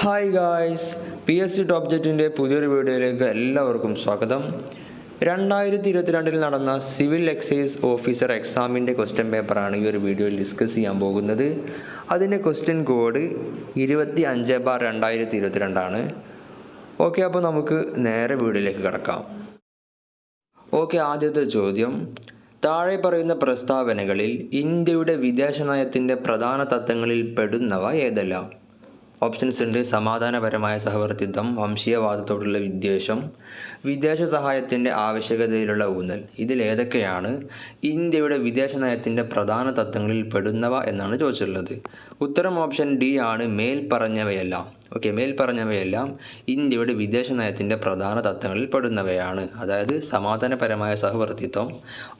Hi guys, PSC top ജെറ്റിൻ്റെ പുതിയൊരു വീഡിയോയിലേക്ക് എല്ലാവർക്കും സ്വാഗതം. 2022 നടന്ന സിവിൽ എക്സൈസ് ഓഫീസർ എക്സാമിൻ്റെ ക്വസ്റ്റ്യൻ പേപ്പറാണ് ഈ ഒരു വീഡിയോയിൽ ഡിസ്കസ് ചെയ്യാൻ പോകുന്നത്. അതിൻ്റെ ക്വസ്റ്റ്യൻ കോഡ് 25/2022 ആണ്. ഓക്കെ, അപ്പോൾ നമുക്ക് നേരെ വീഡിയോയിലേക്ക് കിടക്കാം. ഓക്കെ, ആദ്യത്തെ ചോദ്യം: താഴെ പറയുന്ന പ്രസ്താവനകളിൽ ഇന്ത്യയുടെ വിദേശ നയത്തിൻ്റെ പ്രധാന തത്വങ്ങളിൽ പെടുന്നവ ഏതെല്ലാം? ഓപ്ഷൻസ് ഉണ്ട്: സമാധാനപരമായ സഹവർത്തിത്വം, വംശീയവാദത്തോടുള്ള വിദ്വേഷം, വിദേശ സഹായത്തിൻ്റെ ആവശ്യകതയിലുള്ള ഊന്നൽ. ഇതിലേതൊക്കെയാണ് ഇന്ത്യയുടെ വിദേശ നയത്തിൻ്റെ പ്രധാന തത്വങ്ങളിൽ പെടുന്നവ എന്നാണ് ചോദിച്ചിട്ടുള്ളത്. ഉത്തരം ഓപ്ഷൻ ഡി ആണ്, മേൽപ്പറഞ്ഞവയെല്ലാം. ഓക്കെ, മേൽപ്പറഞ്ഞവയെല്ലാം ഇന്ത്യയുടെ വിദേശ നയത്തിൻ്റെ പ്രധാന തത്വങ്ങളിൽ പെടുന്നവയാണ്. അതായത് സമാധാനപരമായ സഹവർത്തിത്വം,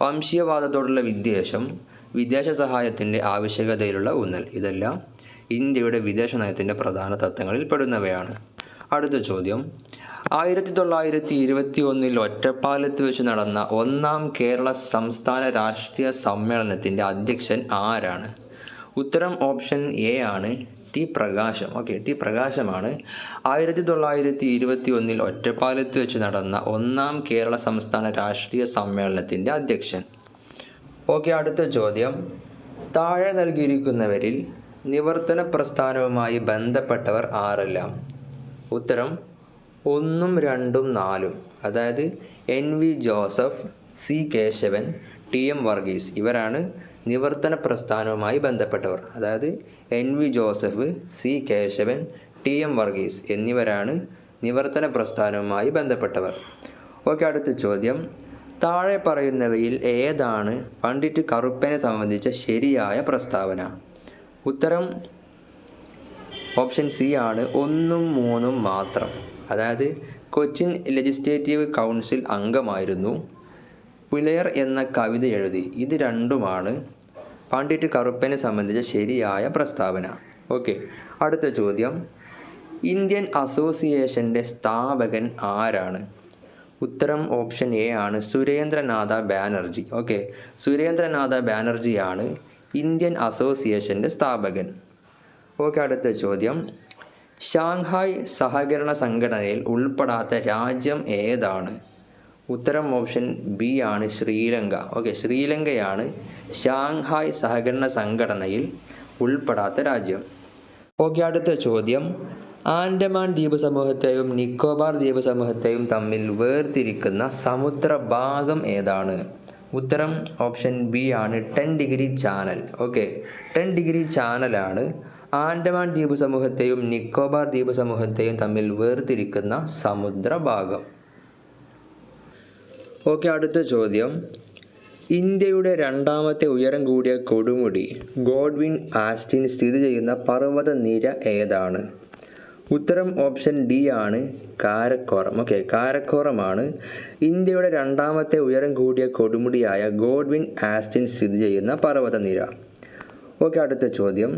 വംശീയവാദത്തോടുള്ള വിദ്വേഷം, വിദേശ സഹായത്തിൻ്റെ ആവശ്യകതയിലുള്ള ഊന്നൽ. ഇതെല്ലാം ഇന്ത്യയുടെ വിദേശ നയത്തിൻ്റെ പ്രധാന തത്വങ്ങളിൽ പെടുന്നവയാണ്. അടുത്ത ചോദ്യം: 1921 ഒറ്റപ്പാലത്ത് വെച്ച് നടന്ന ഒന്നാം കേരള സംസ്ഥാന രാഷ്ട്രീയ സമ്മേളനത്തിൻ്റെ അധ്യക്ഷൻ ആരാണ്? ഉത്തരം ഓപ്ഷൻ എ ആണ്, ടി പ്രകാശം. ഓക്കെ, ടി പ്രകാശമാണ് 1921 ഒറ്റപ്പാലത്ത് വെച്ച് നടന്ന ഒന്നാം കേരള സംസ്ഥാന രാഷ്ട്രീയ സമ്മേളനത്തിൻ്റെ അധ്യക്ഷൻ. ഓക്കെ, അടുത്ത ചോദ്യം: താഴെ നൽകിയിരിക്കുന്നവരിൽ നിവർത്തന പ്രസ്ഥാനവുമായി ബന്ധപ്പെട്ടവർ ആരെല്ലാം? ഉത്തരം 1, 2, 4. അതായത് NV Joseph, C Keshavan, TM Varghese. ഇവരാണ് നിവർത്തന പ്രസ്ഥാനവുമായി ബന്ധപ്പെട്ടവർ. അതായത് NV Joseph, C Keshavan, TM Varghese എന്നിവരാണ് നിവർത്തന പ്രസ്ഥാനവുമായി ബന്ധപ്പെട്ടവർ. ഓക്കെ, അടുത്ത ചോദ്യം: താഴെ പറയുന്നവയിൽ ഏതാണ് പണ്ഡിറ്റ് കറുപ്പനെ സംബന്ധിച്ച ശരിയായ പ്രസ്താവന? ഉത്തരം ഓപ്ഷൻ സി ആണ്, 1, 3 മാത്രം. അതായത് കൊച്ചിൻ ലെജിസ്ലേറ്റീവ് കൗൺസിൽ അംഗമായിരുന്നു, പുലയർ എന്ന കവിത എഴുതി. ഇത് രണ്ടുമാണ് പണ്ഡിറ്റ് കറുപ്പനെ സംബന്ധിച്ച ശരിയായ പ്രസ്താവന. ഓക്കെ, അടുത്ത ചോദ്യം: ഇന്ത്യൻ അസോസിയേഷൻ്റെ സ്ഥാപകൻ ആരാണ്? ഉത്തരം ഓപ്ഷൻ എ ആണ്, സുരേന്ദ്രനാഥ ബാനർജി. ഓക്കെ, സുരേന്ദ്രനാഥ ബാനർജിയാണ് ഇന്ത്യൻ അസോസിയേഷൻ്റെ സ്ഥാപകൻ. ഓക്കെ, അടുത്ത ചോദ്യം: ഷാങ്ഹായ് സഹകരണ സംഘടനയിൽ ഉൾപ്പെടാത്ത രാജ്യം ഏതാണ്? ഉത്തരം ഓപ്ഷൻ ബി ആണ്, ശ്രീലങ്ക. ഓക്കെ, ശ്രീലങ്കയാണ് ഷാങ്ഹായ് സഹകരണ സംഘടനയിൽ ഉൾപ്പെടാത്ത രാജ്യം. ഓക്കെ, അടുത്ത ചോദ്യം: ആൻഡമാൻ ദ്വീപ് സമൂഹത്തെയും നിക്കോബാർ ദ്വീപ് സമൂഹത്തെയും തമ്മിൽ വേർതിരിക്കുന്ന സമുദ്രഭാഗം ഏതാണ്? ഉത്തരം ഓപ്ഷൻ ബി ആണ്, 10 ഡിഗ്രി ചാനൽ. ഓക്കെ, 10 ഡിഗ്രി ചാനലാണ് ആൻഡമാൻ ദ്വീപ് സമൂഹത്തെയും നിക്കോബാർ ദ്വീപ് സമൂഹത്തെയും തമ്മിൽ വേർതിരിക്കുന്ന സമുദ്രഭാഗം. ഓക്കെ, അടുത്ത ചോദ്യം: ഇന്ത്യയുടെ രണ്ടാമത്തെ ഉയരം കൂടിയ കൊടുമുടി ഗോഡ്വിൻ ആസ്റ്റിൻ സ്ഥിതി ചെയ്യുന്ന പർവ്വത നിര ഏതാണ്? ഉത്തരം ഓപ്ഷൻ ഡി ആണ്, കാരക്കോറം. ഓക്കെ, കാരക്കോറമാണ് ഇന്ത്യയുടെ രണ്ടാമത്തെ ഉയരം കൂടിയ കൊടുമുടിയായ ഗോഡ്വിൻ ആസ്റ്റിൻ സ്ഥിതി ചെയ്യുന്ന പർവ്വതനിര. ഓക്കെ, അടുത്ത ചോദ്യം: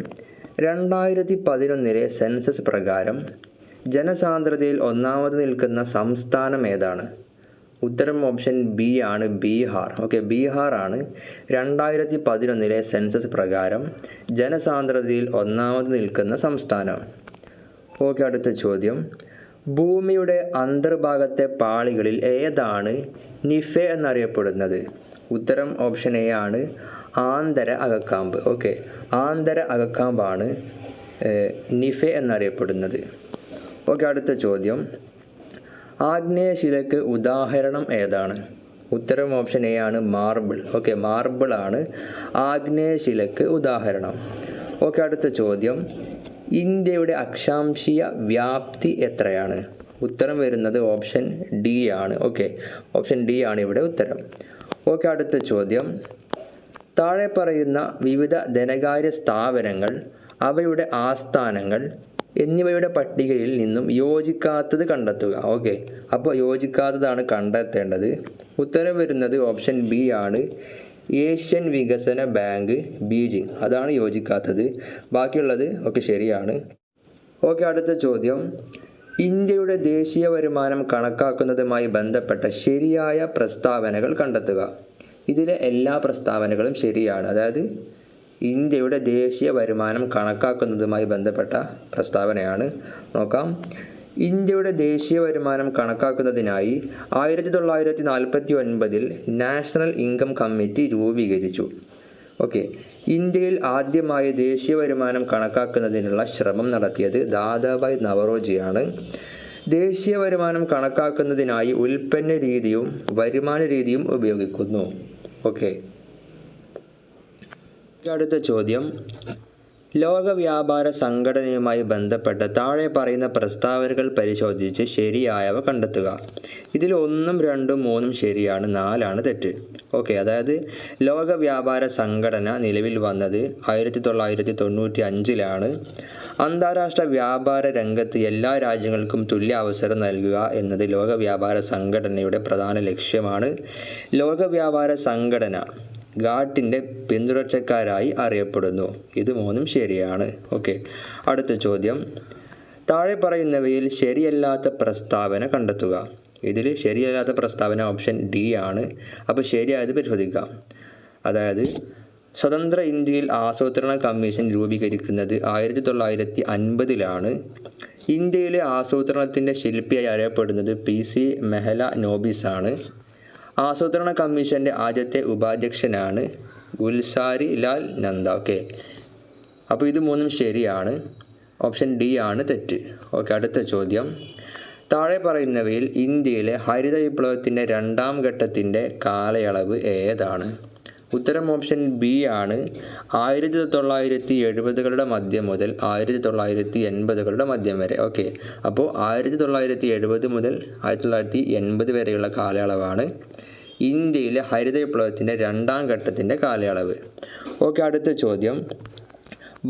2011 സെൻസസ് പ്രകാരം ജനസാന്ദ്രതയിൽ ഒന്നാമത് നിൽക്കുന്ന സംസ്ഥാനം ഏതാണ്? ഉത്തരം ഓപ്ഷൻ ബി ആണ്, ബീഹാർ. ഓക്കെ, ബീഹാറാണ് 2011 സെൻസസ് പ്രകാരം ജനസാന്ദ്രതയിൽ ഒന്നാമത് നിൽക്കുന്ന സംസ്ഥാനം. ഓക്കെ, അടുത്ത ചോദ്യം: ഭൂമിയുടെ അന്തർഭാഗത്തെ പാളികളിൽ ഏതാണ് നിഫെ എന്നറിയപ്പെടുന്നത്? ഉത്തരം ഓപ്ഷൻ എ ആണ്, ആന്തര അകക്കാമ്പ്. ഓക്കെ, ആന്തര അകക്കാമ്പാണ് നിഫെ എന്നറിയപ്പെടുന്നത്. ഓക്കെ, അടുത്ത ചോദ്യം: ആഗ്നേയശിലയ്ക്ക് ഉദാഹരണം ഏതാണ്? ഉത്തരം ഓപ്ഷൻ എ ആണ്, മാർബിൾ. ഓക്കെ, മാർബിൾ ആണ് ആഗ്നേയശിലയ്ക്ക് ഉദാഹരണം. ഓക്കെ, അടുത്ത ചോദ്യം: ഇന്ത്യയുടെ അക്ഷാംശീയ വ്യാപ്തി എത്രയാണ്? ഉത്തരം വരുന്നത് ഓപ്ഷൻ ഡി ആണ്. ഓക്കെ, ഓപ്ഷൻ ഡി ആണ് ഇവിടെ ഉത്തരം. ഓക്കെ, അടുത്ത ചോദ്യം: താഴെ പറയുന്ന വിവിധ ധനകാര്യ സ്ഥാപനങ്ങൾ, അവയുടെ ആസ്ഥാനങ്ങൾ എന്നിവയുടെ പട്ടികയിൽ നിന്നും യോജിക്കാത്തത് കണ്ടെത്തുക. ഓക്കെ, അപ്പോൾ യോജിക്കാത്തതാണ് കണ്ടെത്തേണ്ടത്. ഉത്തരം വരുന്നത് ഓപ്ഷൻ ബി ആണ്, ഏഷ്യൻ വികസന ബാങ്ക്, ബീജിംഗ്. അതാണ് യോജിക്കാത്തത്. ബാക്കിയുള്ളത് ഒക്കെ ശരിയാണ്. ഓക്കെ, അടുത്ത ചോദ്യം: ഇന്ത്യയുടെ ദേശീയ വരുമാനം കണക്കാക്കുന്നതുമായി ബന്ധപ്പെട്ട ശരിയായ പ്രസ്താവനകൾ കണ്ടെത്തുക. ഇതിലെ എല്ലാ പ്രസ്താവനകളും ശരിയാണ്. അതായത് ഇന്ത്യയുടെ ദേശീയ വരുമാനം കണക്കാക്കുന്നതുമായി ബന്ധപ്പെട്ട പ്രസ്താവനയാണ്. നോക്കാം. ഇന്ത്യയുടെ ദേശീയ വരുമാനം കണക്കാക്കുന്നതിനായി 1949 നാഷണൽ ഇൻകം കമ്മിറ്റി രൂപീകരിച്ചു. ഓക്കെ, ഇന്ത്യയിൽ ആദ്യമായി ദേശീയ വരുമാനം കണക്കാക്കുന്നതിനുള്ള ശ്രമം നടത്തിയത് ദാദാഭായ് നവറോജിയാണ്. ദേശീയ വരുമാനം കണക്കാക്കുന്നതിനായി ഉൽപ്പന്ന രീതിയും വരുമാന രീതിയും ഉപയോഗിക്കുന്നു. ഓക്കെ, അടുത്ത ചോദ്യം, ലോക വ്യാപാര സംഘടനയുമായി ബന്ധപ്പെട്ട താഴെ പറയുന്ന പ്രസ്താവനകൾ പരിശോധിച്ച് ശരിയായവ കണ്ടെത്തുക. ഇതിൽ 1, 2, 3 ശരിയാണ്, 4 തെറ്റ്. ഓക്കെ, അതായത് ലോക വ്യാപാര സംഘടന നിലവിൽ വന്നത് 1995 അന്താരാഷ്ട്ര വ്യാപാര രംഗത്ത് എല്ലാ രാജ്യങ്ങൾക്കും തുല്യ അവസരം നൽകുക എന്നത് ലോക വ്യാപാര സംഘടനയുടെ പ്രധാന ലക്ഷ്യമാണ്. ലോക വ്യാപാര സംഘടന ഗാട്ടിൻ്റെ പിന്തുടർച്ചക്കാരായി അറിയപ്പെടുന്നു. ഇത് 3 ശരിയാണ്. ഓക്കെ, അടുത്ത ചോദ്യം, താഴെ പറയുന്നവയിൽ ശരിയല്ലാത്ത പ്രസ്താവന കണ്ടെത്തുക. ഇതിൽ ശരിയല്ലാത്ത പ്രസ്താവന ഓപ്ഷൻ ഡി ആണ്. അപ്പോൾ ശരിയായത് പരിശോധിക്കാം. അതായത് സ്വതന്ത്ര ഇന്ത്യയിൽ ആസൂത്രണ കമ്മീഷൻ രൂപീകരിക്കുന്നത് 1950 ഇന്ത്യയിലെ ആസൂത്രണത്തിൻ്റെ ശില്പിയായി അറിയപ്പെടുന്നത് PC മെഹ്ലാനോബിസ് ആണ്. ആസൂത്രണ കമ്മീഷൻ്റെ ആദ്യത്തെ ഉപാധ്യക്ഷനാണ് ഗുൽസാരി ലാൽ നന്ദ. ഓക്കെ, അപ്പോൾ ഇത് 3 ശരിയാണ്. ഓപ്ഷൻ ഡി ആണ് തെറ്റ്. ഓക്കെ, അടുത്ത ചോദ്യം, താഴെ പറയുന്നവയിൽ ഇന്ത്യയിലെ ഹരിത വിപ്ലവത്തിൻ്റെ 2ാം ഘട്ടത്തിൻ്റെ കാലയളവ് ഏതാണ്? ഉത്തരം ഓപ്ഷൻ ബി ആണ്. 1970കളുടെ മധ്യം മുതൽ 1980കളുടെ മധ്യം വരെ. ഓക്കെ, അപ്പോൾ 1970 മുതൽ 1980 വരെയുള്ള കാലയളവാണ് ഇന്ത്യയിലെ ഹരിത വിപ്ലവത്തിൻ്റെ 2ാം ഘട്ടത്തിൻ്റെ കാലയളവ്. ഓക്കെ, അടുത്ത ചോദ്യം,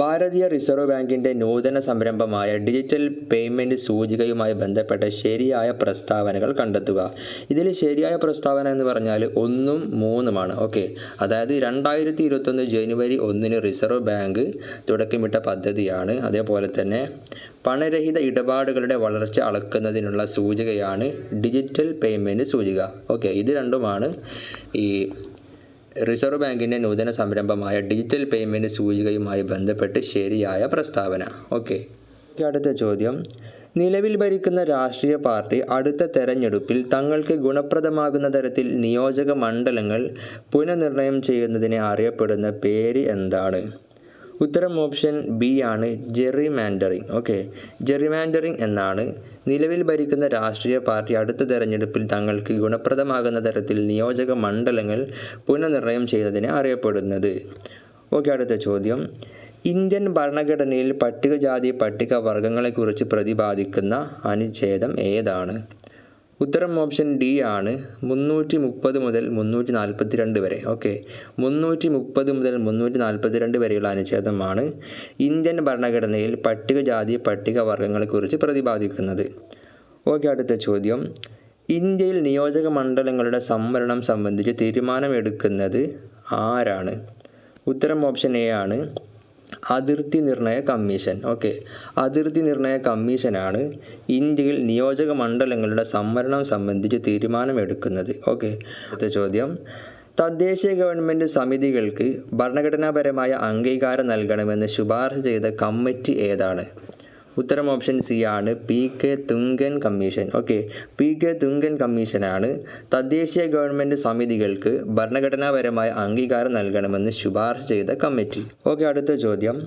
ഭാരതീയ റിസർവ് ബാങ്കിൻ്റെ നൂതന സംരംഭമായ ഡിജിറ്റൽ പേയ്മെൻറ്റ് സൂചികയുമായി ബന്ധപ്പെട്ട ശരിയായ പ്രസ്താവനകൾ കണ്ടെത്തുക. ഇതിൽ ശരിയായ പ്രസ്താവന എന്ന് പറഞ്ഞാൽ 1ഉം 3ഉമാണ്. ഓക്കെ, അതായത് 2021 ജനുവരി 1 റിസർവ് ബാങ്ക് തുടക്കമിട്ട പദ്ധതിയാണ്. അതേപോലെ തന്നെ പണരഹിത ഇടപാടുകളുടെ വളർച്ച അളക്കുന്നതിനുള്ള സൂചികയാണ് ഡിജിറ്റൽ പേയ്മെൻറ്റ് സൂചിക. ഓക്കെ, ഇത് രണ്ടുമാണ് ഈ റിസർവ് ബാങ്കിൻ്റെ നൂതന സംരംഭമായ ഡിജിറ്റൽ പേയ്മെൻറ്റ് സൂചികയുമായി ബന്ധപ്പെട്ട് ശരിയായ പ്രസ്താവന. ഓക്കെ, അടുത്ത ചോദ്യം, നിലവിൽ ഭരിക്കുന്ന രാഷ്ട്രീയ പാർട്ടി അടുത്ത തെരഞ്ഞെടുപ്പിൽ തങ്ങൾക്ക് ഗുണപ്രദമാകുന്ന തരത്തിൽ നിയോജക മണ്ഡലങ്ങൾ പുനർനിർണയം ചെയ്യുന്നതിനെ അറിയപ്പെടുന്ന പേര് എന്താണ്? ഉത്തരം ഓപ്ഷൻ ബി ആണ്, ജെറിമാൻഡറിങ്. ഓക്കെ, ജെറിമാൻഡറിങ് എന്നാണ് നിലവിൽ ഭരിക്കുന്ന രാഷ്ട്രീയ പാർട്ടി അടുത്ത തെരഞ്ഞെടുപ്പിൽ തങ്ങൾക്ക് ഗുണപ്രദമാകുന്ന തരത്തിൽ നിയോജക മണ്ഡലങ്ങൾ പുനർനിർണയം ചെയ്യുന്നതിനെ അറിയപ്പെടുന്നത്. ഓക്കെ, അടുത്ത ചോദ്യം, ഇന്ത്യൻ ഭരണഘടനയിൽ പട്ടികജാതി പട്ടികവർഗങ്ങളെക്കുറിച്ച് പ്രതിപാദിക്കുന്ന അനുച്ഛേദം ഏതാണ്? ഉത്തരം ഓപ്ഷൻ ഡി ആണ്, 330 മുതൽ 342 വരെ. ഓക്കെ, 330 മുതൽ 342 വരെയുള്ള അനുച്ഛേദമാണ് ഇന്ത്യൻ ഭരണഘടനയിൽ പട്ടികജാതി പട്ടികവർഗങ്ങളെക്കുറിച്ച് പ്രതിപാദിക്കുന്നത്. ഓക്കെ, അടുത്ത ചോദ്യം, ഇന്ത്യയിൽ നിയോജക മണ്ഡലങ്ങളുടെ സംവരണം സംബന്ധിച്ച് തീരുമാനമെടുക്കുന്നത് ആരാണ്? ഉത്തരം ഓപ്ഷൻ എ ആണ്, അതിർത്തി നിർണയ കമ്മീഷൻ. ഓക്കെ, അതിർത്തി നിർണയ കമ്മീഷനാണ് ഇന്ത്യയിൽ നിയോജക മണ്ഡലങ്ങളുടെ സംവരണം സംബന്ധിച്ച് തീരുമാനമെടുക്കുന്നത്. ഓക്കെ, അടുത്ത ചോദ്യം, തദ്ദേശീയ ഗവൺമെൻറ് സമിതികൾക്ക് ഭരണഘടനാപരമായ അംഗീകാരം നൽകണമെന്ന് ശുപാർശ ചെയ്ത കമ്മിറ്റി ഏതാണ്? ഉത്തരം ഓപ്ഷൻ സി ആണ്, PK തുംഗൻ കമ്മീഷൻ. ഓക്കെ, PK തുംഗൻ കമ്മീഷനാണ് തദ്ദേശീയ ഗവൺമെൻറ് സമിതികൾക്ക് ഭരണഘടനാപരമായ അംഗീകാരം നൽകണമെന്ന് ശുപാർശ ചെയ്ത കമ്മിറ്റി. ഓക്കെ, അടുത്ത ചോദ്യം,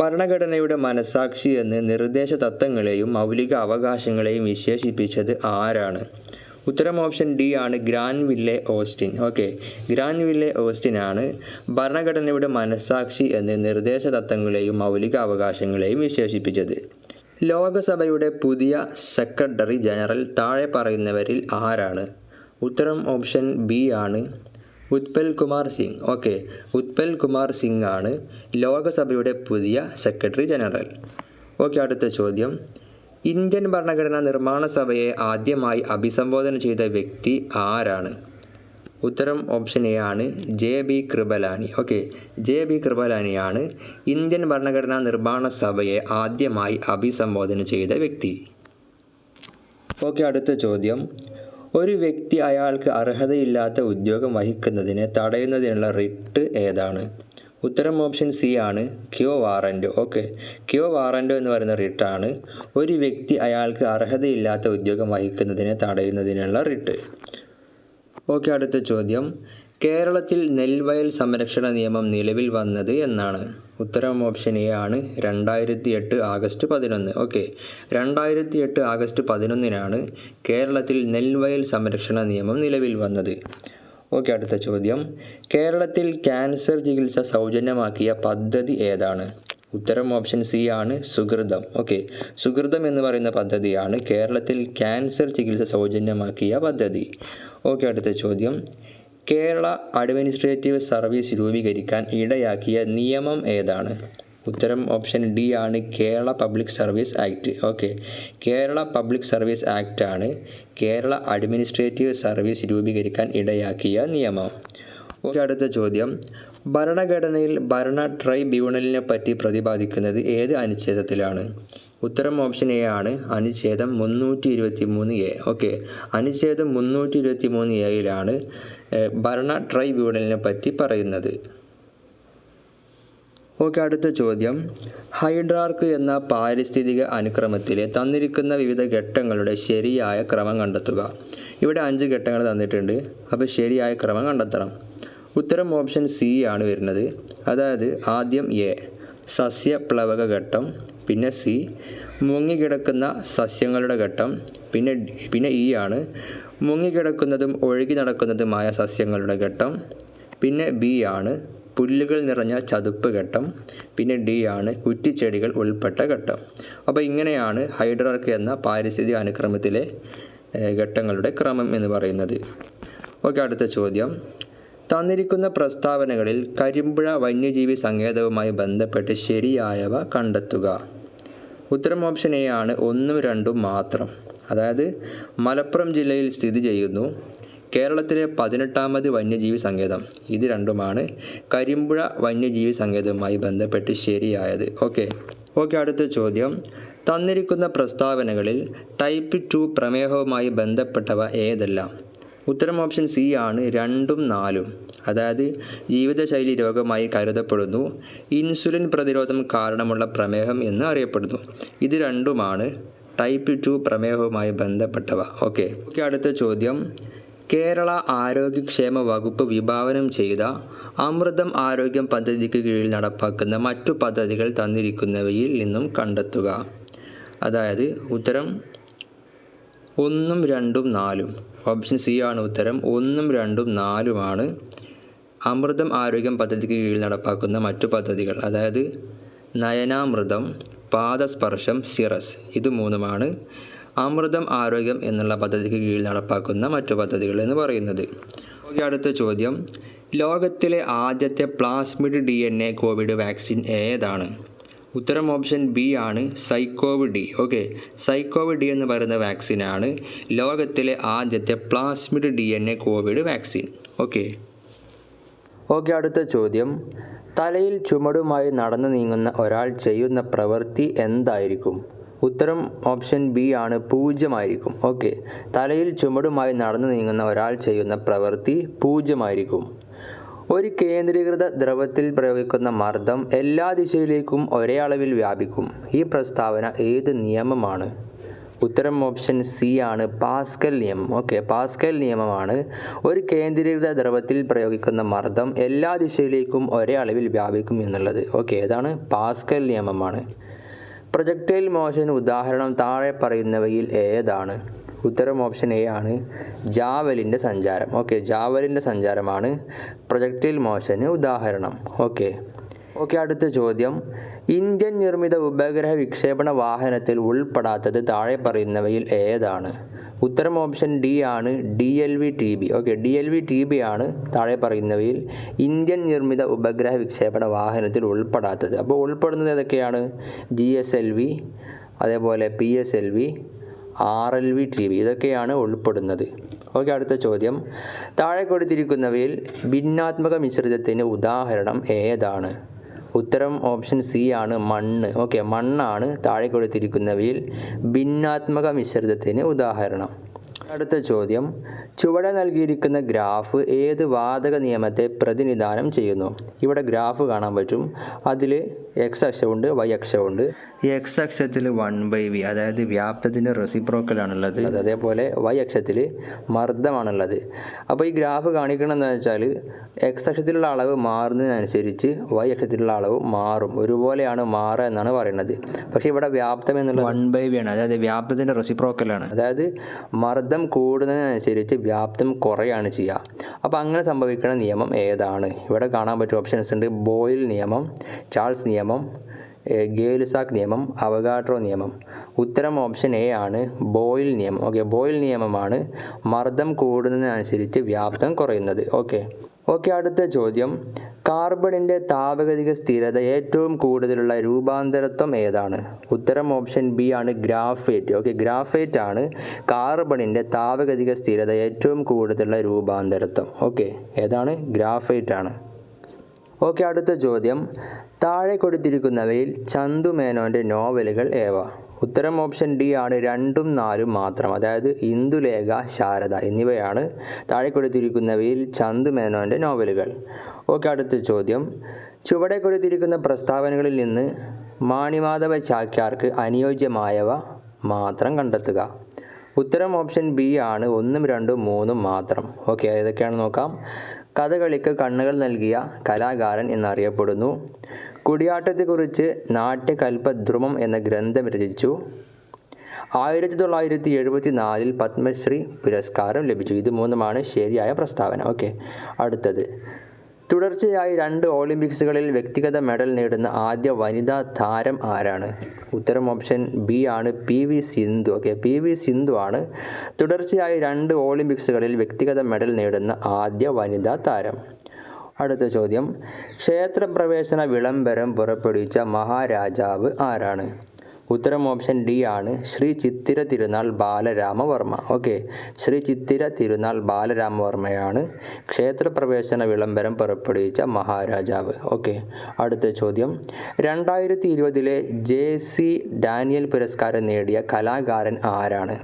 ഭരണഘടനയുടെ മനസാക്ഷി എന്ന് നിർദ്ദേശ തത്വങ്ങളെയും മൗലിക അവകാശങ്ങളെയും വിശേഷിപ്പിച്ചത് ആരാണ്? ഉത്തരം ഓപ്ഷൻ ഡി ആണ്, ഗ്രാൻവില്ലെ ഓസ്റ്റിൻ. ഓക്കെ, ഗ്രാൻവില്ലെ ഓസ്റ്റിൻ ആണ് ഭരണഘടനയുടെ മനസാക്ഷി എന്ന് നിർദ്ദേശ തത്വങ്ങളെയും മൗലിക അവകാശങ്ങളെയും വിശേഷിപ്പിച്ചത്. ലോകസഭയുടെ പുതിയ സെക്രട്ടറി ജനറൽ താഴെ പറയുന്നവരിൽ ആരാണ്? ഉത്തരം ഓപ്ഷൻ ബി ആണ്, ഉത്പൽ കുമാർ സിംഗ്. ഓക്കെ, ഉത്പൽ കുമാർ സിംഗ് ആണ് ലോകസഭയുടെ പുതിയ സെക്രട്ടറി ജനറൽ. ഓക്കെ, അടുത്ത ചോദ്യം, ഇന്ത്യൻ ഭരണഘടനാ നിർമ്മാണ സഭയെ ആദ്യമായി അഭിസംബോധന ചെയ്ത വ്യക്തി ആരാണ്? ഉത്തരം ഓപ്ഷൻ എ ആണ്, JB കൃപലാനി. ഓക്കെ, JB കൃപലാനിയാണ് ഇന്ത്യൻ ഭരണഘടനാ നിർമ്മാണ സഭയെ ആദ്യമായി അഭിസംബോധന ചെയ്ത വ്യക്തി. ഓക്കെ, അടുത്ത ചോദ്യം, ഒരു വ്യക്തി അയാൾക്ക് അർഹതയില്ലാത്ത ഉദ്യോഗം വഹിക്കുന്നതിനെ തടയുന്നതിനുള്ള റിട്ട് ഏതാണ്? ഉത്തരം ഓപ്ഷൻ സി ആണ് ക്യോ വാറൻറ്റോ. ഓക്കെ, ക്യോ വാറൻറ്റോ എന്ന് പറയുന്ന റിട്ടാണ് ഒരു വ്യക്തി അയാൾക്ക് അർഹതയില്ലാത്ത ഉദ്യോഗം വഹിക്കുന്നതിനെ തടയുന്നതിനുള്ള റിട്ട്. ഓക്കെ, അടുത്ത ചോദ്യം, കേരളത്തിൽ നെൽവയൽ സംരക്ഷണ നിയമം നിലവിൽ വന്നത് എന്നാണ്? ഉത്തരം ഓപ്ഷൻ എ ആണ് 2008 ആഗസ്റ്റ് 11. ഓക്കെ, 2008 ആഗസ്റ്റ് 11 കേരളത്തിൽ നെൽവയൽ സംരക്ഷണ നിയമം നിലവിൽ വന്നത്. ഓക്കെ, അടുത്ത ചോദ്യം, കേരളത്തിൽ ക്യാൻസർ ചികിത്സ സൗജന്യമാക്കിയ പദ്ധതി ഏതാണ്? ഉത്തരം ഓപ്ഷൻ സി ആണ് സുകൃതം. ഓക്കെ, സുകൃതം എന്ന് പറയുന്ന പദ്ധതിയാണ് കേരളത്തിൽ ക്യാൻസർ ചികിത്സ സൗജന്യമാക്കിയ പദ്ധതി. ഓക്കെ, അടുത്ത ചോദ്യം, കേരള അഡ്മിനിസ്ട്രേറ്റീവ് സർവീസ് രൂപീകരിക്കാൻ ഇടയാക്കിയ നിയമം ഏതാണ്? ഉത്തരം ഓപ്ഷൻ ഡി ആണ് Kerala public service act. Okay, Kerala public service act ആണ് കേരള അഡ്മിനിസ്ട്രേറ്റീവ് സർവീസ് രൂപീകരിക്കാൻ ഇടയാക്കിയ നിയമം. ഓക്കെ, അടുത്ത ചോദ്യം, ഭരണഘടനയിൽ ഭരണ ട്രൈബ്യൂണലിനെ പറ്റി പ്രതിപാദിക്കുന്നത് ഏത് അനുച്ഛേദത്തിലാണ്? ഉത്തരം ഓപ്ഷൻ എ ആണ് അനുച്ഛേദം 323A. ഓക്കെ, അനുച്ഛേദം 323Aയിലാണ് ഭരണ ട്രൈബ്യൂണലിനെ പറ്റി പറയുന്നത്. ഓക്കെ, അടുത്ത ചോദ്യം, ഹൈഡ്രാർക്ക് എന്ന പാരിസ്ഥിതിക അനുക്രമത്തിലെ തന്നിരിക്കുന്ന വിവിധ ഘട്ടങ്ങളുടെ ശരിയായ ക്രമം കണ്ടെത്തുക. ഇവിടെ 5 ഘട്ടങ്ങൾ തന്നിട്ടുണ്ട്. അപ്പോൾ ശരിയായ ക്രമം കണ്ടെത്തണം. ഉത്തരം ഓപ്ഷൻ സി ആണ് വരുന്നത്. അതായത് ആദ്യം എ സസ്യപ്ലവക ഘട്ടം, പിന്നെ സി മുങ്ങിക്കിടക്കുന്ന സസ്യങ്ങളുടെ ഘട്ടം, പിന്നെ ഇ ആണ് മുങ്ങിക്കിടക്കുന്നതും ഒഴുകി നടക്കുന്നതുമായ സസ്യങ്ങളുടെ ഘട്ടം, പിന്നെ ബി ആണ് പുല്ലുകൾ നിറഞ്ഞ ചതുപ്പ് ഘട്ടം, പിന്നെ ഡി ആണ് കുറ്റിച്ചെടികൾ ഉൾപ്പെട്ട ഘട്ടം. അപ്പോൾ ഇങ്ങനെയാണ് ഹൈഡ്രാർക്ക് എന്ന പാരിസ്ഥിതിക അനുക്രമത്തിലെ ഘട്ടങ്ങളുടെ ക്രമം എന്ന് പറയുന്നത്. ഓക്കെ, അടുത്ത ചോദ്യം, തന്നിരിക്കുന്ന പ്രസ്താവനകളിൽ കരിമ്പുഴ വന്യജീവി സങ്കേതവുമായി ബന്ധപ്പെട്ട് ശരിയായവ കണ്ടെത്തുക. ഉത്തരം ഓപ്ഷൻ എ ആണ് 1ഉം 2ഉം മാത്രം. അതായത് മലപ്പുറം ജില്ലയിൽ സ്ഥിതി ചെയ്യുന്നു. കേരളത്തിലെ 18ാമത് വന്യജീവി സങ്കേതം. ഇത് രണ്ടുമാണ് കരിമ്പുഴ വന്യജീവി സങ്കേതവുമായി ബന്ധപ്പെട്ട് ശരിയായത്. ഓക്കെ, അടുത്ത ചോദ്യം, തന്നിരിക്കുന്ന പ്രസ്താവനകളിൽ ടൈപ്പ് 2 പ്രമേഹവുമായി ബന്ധപ്പെട്ടവ ഏതെല്ലാം? ഉത്തരം ഓപ്ഷൻ സി ആണ് 2ഉം 4ഉം. അതായത് ജീവിതശൈലി രോഗമായി കരുതപ്പെടുന്നു. ഇൻസുലിൻ പ്രതിരോധം കാരണമുള്ള പ്രമേഹം എന്ന് അറിയപ്പെടുന്നു. ഇത് രണ്ടുമാണ് ടൈപ്പ് 2 പ്രമേഹവുമായി ബന്ധപ്പെട്ടവ. ഓക്കെ, അടുത്ത ചോദ്യം, കേരള ആരോഗ്യക്ഷേമ വകുപ്പ് വിഭാവനം ചെയ്ത അമൃതം ആരോഗ്യം പദ്ധതിക്ക് കീഴിൽ നടപ്പാക്കുന്ന മറ്റു പദ്ധതികൾ തന്നിരിക്കുന്നവയിൽ നിന്നും കണ്ടെത്തുക. അതായത് ഉത്തരം 1ഉം 2ഉം 4ഉം. ഓപ്ഷൻ സി ആണ് ഉത്തരം. 1ഉം 2ഉം 4ഉമാണ് അമൃതം ആരോഗ്യം പദ്ധതിക്ക് കീഴിൽ നടപ്പാക്കുന്ന മറ്റു പദ്ധതികൾ. അതായത് നയനാമൃതം, പാദസ്പർശം, സിറസ്, ഇത് 3ഉമാണ് അമൃതം ആരോഗ്യം എന്നുള്ള പദ്ധതിക്ക് കീഴിൽ നടപ്പാക്കുന്ന മറ്റു പദ്ധതികൾ എന്ന് പറയുന്നത്. അടുത്ത ചോദ്യം, ലോകത്തിലെ ആദ്യത്തെ പ്ലാസ്മിഡ് DNA കോവിഡ് വാക്സിൻ ഏതാണ്? ഉത്തരം ഓപ്ഷൻ ബി ആണ് ZyCoV D. Okay, ZyCoV D എന്ന് പറയുന്ന വാക്സിനാണ് ലോകത്തിലെ ആദ്യത്തെ plasmid DNA Covid vaccine. Okay, അടുത്ത ചോദ്യം, തലയിൽ ചുമടുമായി നടന്നു നീങ്ങുന്ന ഒരാൾ ചെയ്യുന്ന പ്രവൃത്തി എന്തായിരിക്കും? ഉത്തരം ഓപ്ഷൻ ബി ആണ് 0 ഓക്കെ, തലയിൽ ചുമടുമായി നടന്നു നീങ്ങുന്ന ഒരാൾ ചെയ്യുന്ന പ്രവൃത്തി 0. ഒരു കേന്ദ്രീകൃത ദ്രവത്തിൽ പ്രയോഗിക്കുന്ന മർദ്ദം എല്ലാ ദിശയിലേക്കും ഒരേ അളവിൽ വ്യാപിക്കും. ഈ പ്രസ്താവന ഏത് നിയമമാണ്? ഉത്തരം ഓപ്ഷൻ സി ആണ് പാസ്കൽ നിയമം. ഓക്കെ, പാസ്കൽ നിയമമാണ് ഒരു കേന്ദ്രീകൃത ദ്രവത്തിൽ പ്രയോഗിക്കുന്ന മർദ്ദം എല്ലാ ദിശയിലേക്കും ഒരേ അളവിൽ വ്യാപിക്കും എന്നുള്ളത്. ഓക്കെ, ഏതാണ്? പാസ്കൽ നിയമമാണ്. പ്രൊജക്ടൈൽ മോഷൻ ഉദാഹരണം താഴെ പറയുന്നവയിൽ ഏതാണ്? ഉത്തരം ഓപ്ഷൻ എ ആണ് ജാവലിൻ്റെ സഞ്ചാരം. ഓക്കെ, ജാവലിൻ്റെ സഞ്ചാരമാണ് പ്രൊജക്ടൈൽ മോഷന് ഉദാഹരണം. ഓക്കെ, അടുത്ത ചോദ്യം, ഇന്ത്യൻ നിർമ്മിത ഉപഗ്രഹ വിക്ഷേപണ വാഹനത്തിൽ ഉൾപ്പെടാത്തത് താഴെ പറയുന്നവയിൽ ഏതാണ്? ഉത്തരം ഓപ്ഷൻ ഡി ആണ് DLV-TB. ഓക്കെ, DLV-TB ആണ് താഴെ പറയുന്നവയിൽ ഇന്ത്യൻ നിർമ്മിത ഉപഗ്രഹ വിക്ഷേപണ വാഹനത്തിൽ ഉൾപ്പെടാത്തത്. അപ്പോൾ ഉൾപ്പെടുന്നത് ഏതൊക്കെയാണ്? GSLV, അതേപോലെ PSLV, RLV-TB, ഇതൊക്കെയാണ് ഉൾപ്പെടുന്നത്. ഓക്കെ, അടുത്ത ചോദ്യം, താഴെ കൊടുത്തിരിക്കുന്നവയിൽ ഭിന്നാത്മക മിശ്രിതത്തിന് ഉദാഹരണം ഏതാണ്? ഉത്തരം ഓപ്ഷൻ സി ആണ് മണ്ണ്. ഓക്കെ, മണ്ണാണ് താഴെ കൊടുത്തിരിക്കുന്നവയിൽ ഭിന്നാത്മക മിശ്രിതത്തിന് ഉദാഹരണം. അടുത്ത ചോദ്യം, ചുവടെ നൽകിയിരിക്കുന്ന ഗ്രാഫ് ഏത് വാതക നിയമത്തെ പ്രതിനിധാനം ചെയ്യുന്നു? ഇവിടെ ഗ്രാഫ് കാണാൻ പറ്റും. അതിൽ എക്സ് അക്ഷമുണ്ട്, വൈ അക്ഷമുണ്ട്. ഈ എക്സ് അക്ഷത്തിൽ 1/v, അതായത് വ്യാപ്തത്തിൻ്റെ റെസിപ്രോക്കലാണുള്ളത്. അതേപോലെ വൈ അക്ഷത്തിൽ മർദ്ദമാണുള്ളത്. അപ്പോൾ ഈ ഗ്രാഫ് കാണിക്കണം എന്താണെന്ന് വെച്ചാൽ എക്സ് അക്ഷത്തിലുള്ള അളവ് മാറുന്നതിനനുസരിച്ച് വൈ അക്ഷത്തിലുള്ള അളവ് മാറും. ഒരുപോലെയാണ് മാറുക എന്നാണ് പറയുന്നത്. പക്ഷേ ഇവിടെ വ്യാപ്തം എന്നുള്ളത് 1/v ആണ്, അതായത് വ്യാപ്തത്തിൻ്റെ റെസിപ്രോക്കലാണ്. അതായത് മർദ്ദം കൂടുന്നതിനനുസരിച്ച് വ്യാപ്തം കുറയാണ് ചെയ്യുക. അപ്പോൾ അങ്ങനെ സംഭവിക്കുന്ന നിയമം ഏതാണ്? ഇവിടെ കാണാൻ പറ്റും ഓപ്ഷൻസ് ഉണ്ട്. ബോയിൽ നിയമം, ചാൾസ് നിയമം, ഗേ-ലുസാക്ക് നിയമം, അവഗാഡ്രോ നിയമം. ഉത്തരം ഓപ്ഷൻ എ ആണ്, ബോയിൽ നിയമം. ഓക്കെ, ബോയിൽ നിയമമാണ് മർദ്ദം കൂടുന്നതിനനുസരിച്ച് വ്യാപ്തം കുറയുന്നത്. ഓക്കെ, അടുത്ത ചോദ്യം, കാർബണിൻ്റെ താപഗതിക സ്ഥിരത ഏറ്റവും കൂടുതലുള്ള രൂപാന്തരത്വം ഏതാണ്? ഉത്തരം ഓപ്ഷൻ ബി ആണ്, ഗ്രാഫൈറ്റ്. ഓക്കെ, ഗ്രാഫൈറ്റ് ആണ് കാർബണിൻ്റെ താപഗതിക സ്ഥിരത ഏറ്റവും കൂടുതലുള്ള രൂപാന്തരത്വം. ഓക്കെ, ഏതാണ്? ഗ്രാഫൈറ്റ് ആണ്. ഓക്കെ, അടുത്ത ചോദ്യം, താഴെ കൊടുത്തിരിക്കുന്നവയിൽ ചന്തു മേനോൻ്റെ നോവലുകൾ ഏവ? ഉത്തരം ഓപ്ഷൻ ഡി ആണ്, 2ഉം 4ഉം മാത്രം. അതായത് ഇന്ദുലേഖ, ശാരദ എന്നിവയാണ് താഴെ കൊടുത്തിരിക്കുന്നവയിൽ ചന്തു മേനോൻ്റെ നോവലുകൾ. ഓക്കെ, അടുത്ത ചോദ്യം, ചുവടെ കൊടുത്തിരിക്കുന്ന പ്രസ്താവനകളിൽ നിന്ന് മാണിമാധവ ചാക്യാർക്ക് അനുയോജ്യമായവ മാത്രം കണ്ടെത്തുക. ഉത്തരം ഓപ്ഷൻ ബി ആണ്, 1ഉം 2ഉം 3ഉം മാത്രം. ഓക്കെ, ഏതൊക്കെയാണെന്ന് നോക്കാം. കഥകളിക്ക് കണ്ണുകൾ നൽകിയ കലാകാരൻ എന്നറിയപ്പെടുന്നു. കുടിയാട്ടത്തെക്കുറിച്ച് നാട്യകൽപദ്രുമം എന്ന ഗ്രന്ഥം രചിച്ചു. 1974 പത്മശ്രീ പുരസ്കാരം ലഭിച്ചു. ഇത് 3ഉമാണ് ശരിയായ പ്രസ്താവന. ഓക്കെ, അടുത്തത്, തുടർച്ചയായി 2 ഒളിമ്പിക്സുകളിൽ വ്യക്തിഗത മെഡൽ നേടുന്ന ആദ്യ വനിതാ താരം ആരാണ്? ഉത്തരം ഓപ്ഷൻ ബി ആണ്, PV Sindhu. Okay, PV Sindhu ആണ് തുടർച്ചയായി 2 ഒളിമ്പിക്സുകളിൽ വ്യക്തിഗത മെഡൽ നേടുന്ന ആദ്യ വനിതാ താരം. അടുത്ത ചോദ്യം, ക്ഷേത്രപ്രവേശന വിളംബരം പുറപ്പെടുവിച്ച മഹാരാജാവ് ആരാണ്? ഉത്തരം ഓപ്ഷൻ ഡി ആണ്, ശ്രീ ചിത്തിര തിരുനാൾ ബാലരാമവർമ്മ. ഓക്കെ, ശ്രീ ചിത്തിര തിരുനാൾ ബാലരാമവർമ്മയാണ് ക്ഷേത്രപ്രവേശന വിളംബരം പുറപ്പെടുവിച്ച മഹാരാജാവ്. ഓക്കെ, അടുത്ത ചോദ്യം, 2020 JC ഡാനിയൽ പുരസ്കാരം നേടിയ കലാകാരൻ ആരാണ്?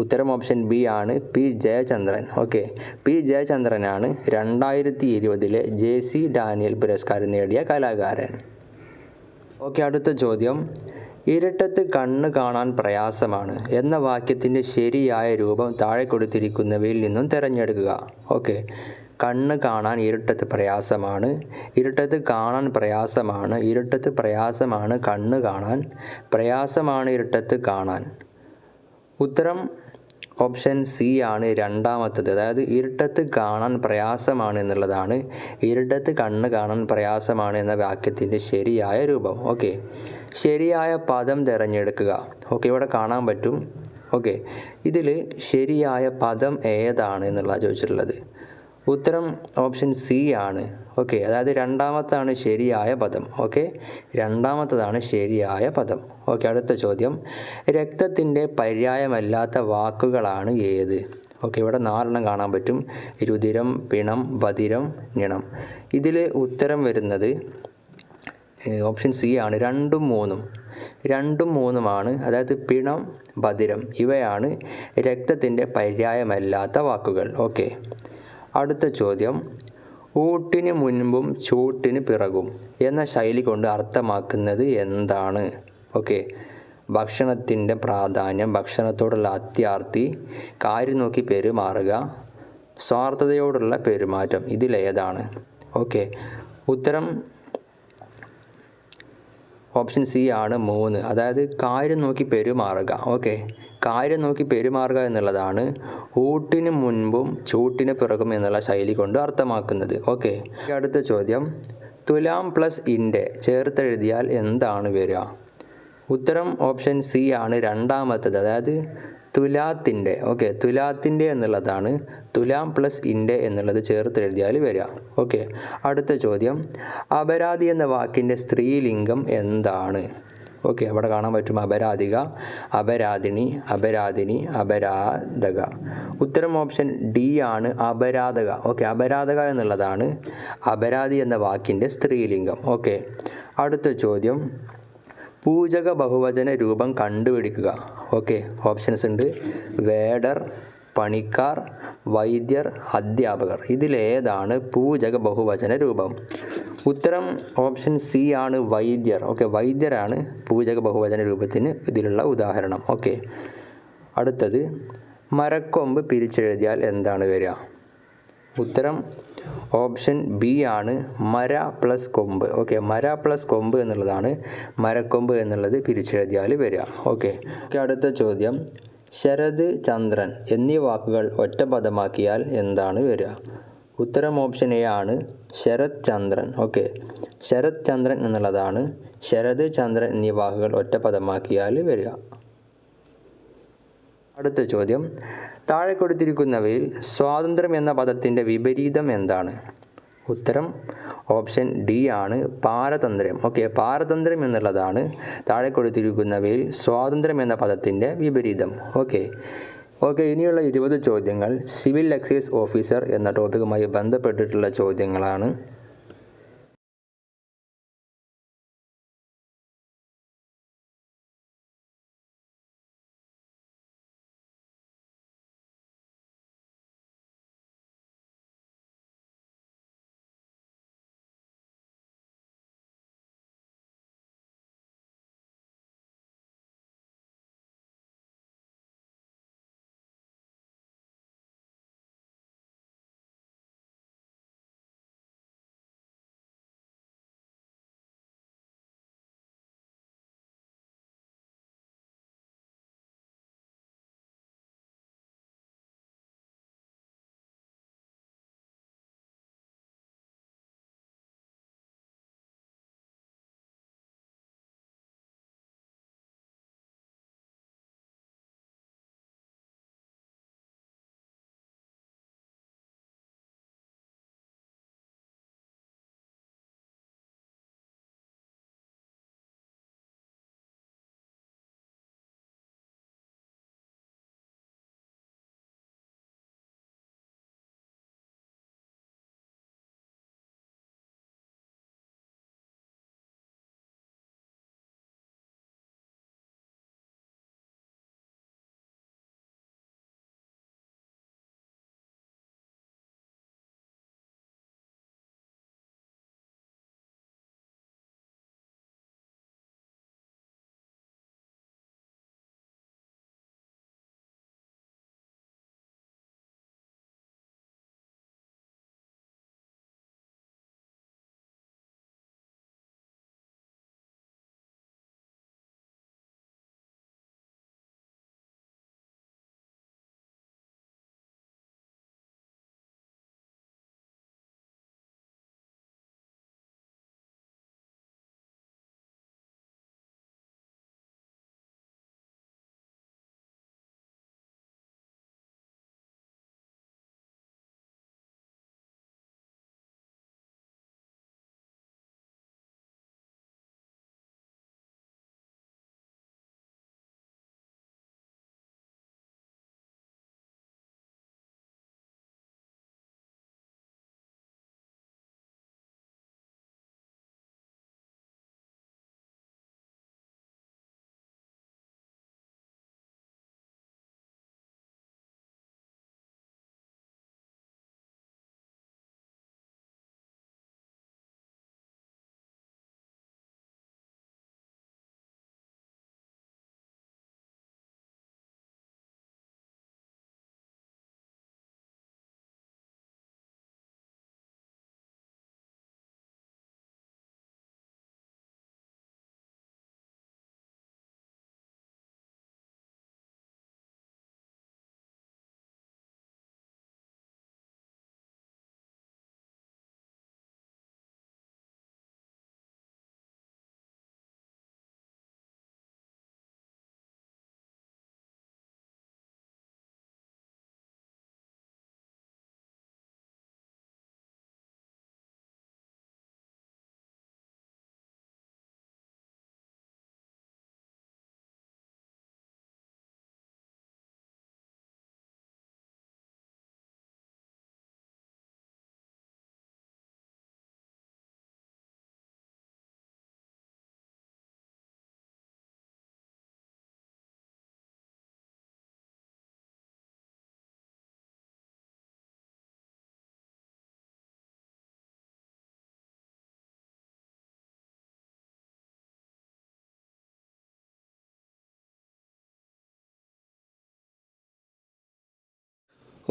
ഉത്തരം ഓപ്ഷൻ ബി ആണ്, P Jayachandran. Okay, P ജയചന്ദ്രനാണ് 2020 JC Daniel പുരസ്കാരം നേടിയ കലാകാരൻ. ഓക്കെ, അടുത്ത ചോദ്യം, ഇരട്ടത്ത് കണ്ണ് കാണാൻ പ്രയാസമാണ് എന്ന വാക്യത്തിൻ്റെ ശരിയായ രൂപം താഴെ കൊടുത്തിരിക്കുന്നവയിൽ നിന്നും തിരഞ്ഞെടുക്കുക. ഓക്കെ, കണ്ണ് കാണാൻ ഇരുട്ടത്ത് പ്രയാസമാണ്, ഇരുട്ടത്ത് കാണാൻ പ്രയാസമാണ്, ഇരുട്ടത്ത് പ്രയാസമാണ് കണ്ണ് കാണാൻ, പ്രയാസമാണ് ഇരുട്ടത്ത് കാണാൻ. ഉത്തരം ഓപ്ഷൻ സി ആണ്, രണ്ടാമത്തത്. അതായത് ഇരുട്ടത്ത് കാണാൻ പ്രയാസമാണ് എന്നുള്ളതാണ് ഇരുട്ടത്ത് കണ്ണ് കാണാൻ പ്രയാസമാണ് എന്ന വാക്യത്തിൻ്റെ ശരിയായ രൂപം. ഓക്കെ, ശരിയായ പദം തിരഞ്ഞെടുക്കുക. ഓക്കെ, ഇവിടെ കാണാൻ പറ്റും. ഓക്കെ, ഇതിൽ ശരിയായ പദം ഏതാണ് എന്നുള്ളതാണ് ചോദിച്ചിട്ടുള്ളത്. ഉത്തരം ഓപ്ഷൻ സി ആണ്. ഓക്കെ, അതായത് രണ്ടാമത്താണ് ശരിയായ പദം. ഓക്കെ, രണ്ടാമത്തതാണ് ശരിയായ പദം. ഓക്കെ, അടുത്ത ചോദ്യം, രക്തത്തിൻ്റെ പര്യായമല്ലാത്ത വാക്കുകളാണ് ഏത്? ഓക്കെ, ഇവിടെ 4 കാണാൻ പറ്റും. രുതിരം, പിണം, ബധിരം, നിണം. ഇതിൽ ഉത്തരം വരുന്നത് ഓപ്ഷൻ സി ആണ്, 2ഉം 3ഉം. 2ഉം 3ഉമാണ്. അതായത് പിണം, ബധിരം ഇവയാണ് രക്തത്തിൻ്റെ പര്യായമല്ലാത്ത വാക്കുകൾ. ഓക്കെ, അടുത്ത ചോദ്യം, ഊട്ടിന് മുൻപും ചൂട്ടിന് പിറകും എന്ന ശൈലി കൊണ്ട് അർത്ഥമാക്കുന്നത് എന്താണ്? ഓക്കെ, ഭക്ഷണത്തിൻ്റെ പ്രാധാന്യം, ഭക്ഷണത്തോടുള്ള അത്യാർത്തി, കാര്യം നോക്കി പെരുമാറുക, സ്വാർത്ഥതയോടുള്ള പെരുമാറ്റം. ഇതിലേതാണ്? ഓക്കെ, ഉത്തരം ഓപ്ഷൻ സി ആണ്, 3. അതായത് കാര്യം നോക്കി പെരുമാറുക. ഓക്കെ, കാര്യം നോക്കി പെരുമാറുക എന്നുള്ളതാണ് ഊട്ടിന് മുൻപും ചൂട്ടിന് പിറകും എന്നുള്ള ശൈലി കൊണ്ട് അർത്ഥമാക്കുന്നത്. ഓക്കെ, അടുത്ത ചോദ്യം, തുലാം പ്ലസ് ഇൻഡെ ചേർത്തെഴുതിയാൽ എന്താണ് വരിക? ഉത്തരം ഓപ്ഷൻ സി ആണ്, രണ്ടാമത്തത്. അതായത് തുലാത്തിൻ്റെ. ഓക്കെ, തുലാത്തിൻ്റെ എന്നുള്ളതാണ് തുലാം പ്ലസ് ഇൻഡെ എന്നുള്ളത് ചേർത്തെഴുതിയാൽ വരിക. ഓക്കെ, അടുത്ത ചോദ്യം, അപരാധി എന്ന വാക്കിൻ്റെ സ്ത്രീലിംഗം എന്താണ്? ഓക്കെ, അവിടെ കാണാൻ പറ്റും അപരാധിക, അപരാധിനി, അപരാധിനി, അപരാധക. ഉത്തരം ഓപ്ഷൻ ഡി ആണ്, അപരാധക. ഓക്കെ, അപരാധക എന്നുള്ളതാണ് അപരാധി എന്ന വാക്കിൻ്റെ സ്ത്രീലിംഗം. ഓക്കെ, അടുത്ത ചോദ്യം, പൂജക ബഹുവചന രൂപം കണ്ടുപിടിക്കുക. ഓക്കെ, ഓപ്ഷൻസ് ഉണ്ട്. വേഡർ, പണിക്കാർ, വൈദ്യർ, അധ്യാപകർ. ഇതിലേതാണ് പൂജക ബഹുവചന രൂപം? ഉത്തരം ഓപ്ഷൻ സി ആണ്, വൈദ്യർ. ഓക്കെ, വൈദ്യരാണ് പൂജക ബഹുവചന രൂപത്തിന് ഇതിലുള്ള ഉദാഹരണം. ഓക്കെ, അടുത്തത് മരക്കൊമ്പ് പിരിച്ചെഴുതിയാൽ എന്താണ് വരിക? ഉത്തരം ഓപ്ഷൻ ബി ആണ്, മര പ്ലസ് കൊമ്പ്. ഓക്കെ, മര പ്ലസ് കൊമ്പ് എന്നുള്ളതാണ് മരക്കൊമ്പ് എന്നുള്ളത് പിരിച്ചെഴുതിയാൽ വരിക. ഓക്കെ, അടുത്ത ചോദ്യം, ശരത്, ചന്ദ്രൻ എന്നീ വാക്കുകൾ ഒറ്റപദമാക്കിയാൽ എന്താണ് വരിക? ഉത്തരം ഓപ്ഷൻ എ ആണ്, ശരത് ചന്ദ്രൻ. ഓക്കെ, ശരത് ചന്ദ്രൻ എന്നുള്ളതാണ് ശരത് ചന്ദ്രൻ എന്നീ വാക്കുകൾ ഒറ്റപദമാക്കിയാൽ വരിക. അടുത്ത ചോദ്യം, താഴെ കൊടുത്തിരിക്കുന്നവയിൽ സ്വാതന്ത്ര്യം എന്ന പദത്തിൻ്റെ വിപരീതം എന്താണ്? ഉത്തരം ഓപ്ഷൻ ഡി ആണ്, പാരതന്ത്ര്യം. ഓക്കെ, പാരതന്ത്ര്യം എന്നുള്ളതാണ് താഴെ കൊടുത്തിരിക്കുന്നവയിൽ സ്വാതന്ത്ര്യം എന്ന പദത്തിൻ്റെ വിപരീതം. ഓക്കെ, ഇനിയുള്ള 20 ചോദ്യങ്ങൾ സിവിൽ എക്സൈസ് ഓഫീസർ എന്ന ടോപ്പിക്കുമായി ബന്ധപ്പെട്ടിട്ടുള്ള ചോദ്യങ്ങളാണ്.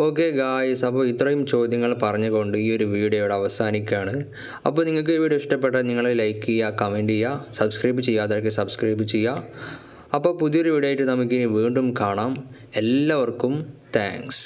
ഓക്കെ ഗായ്സ്, അപ്പോൾ ഇത്രയും ചോദ്യങ്ങൾ പറഞ്ഞുകൊണ്ട് ഈ ഒരു വീഡിയോ ഇവിടെ അവസാനിക്കുകയാണ്. അപ്പോൾ നിങ്ങൾക്ക് ഈ വീഡിയോ ഇഷ്ടപ്പെട്ടാൽ നിങ്ങൾ ലൈക്ക് ചെയ്യുക, കമൻറ്റ് ചെയ്യുക, സബ്സ്ക്രൈബ് ചെയ്യാത്തവർക്ക് സബ്സ്ക്രൈബ് ചെയ്യുക. അപ്പോൾ പുതിയൊരു വീഡിയോ ആയിട്ട് നമുക്കിനി വീണ്ടും കാണാം. എല്ലാവർക്കും താങ്ക്സ്.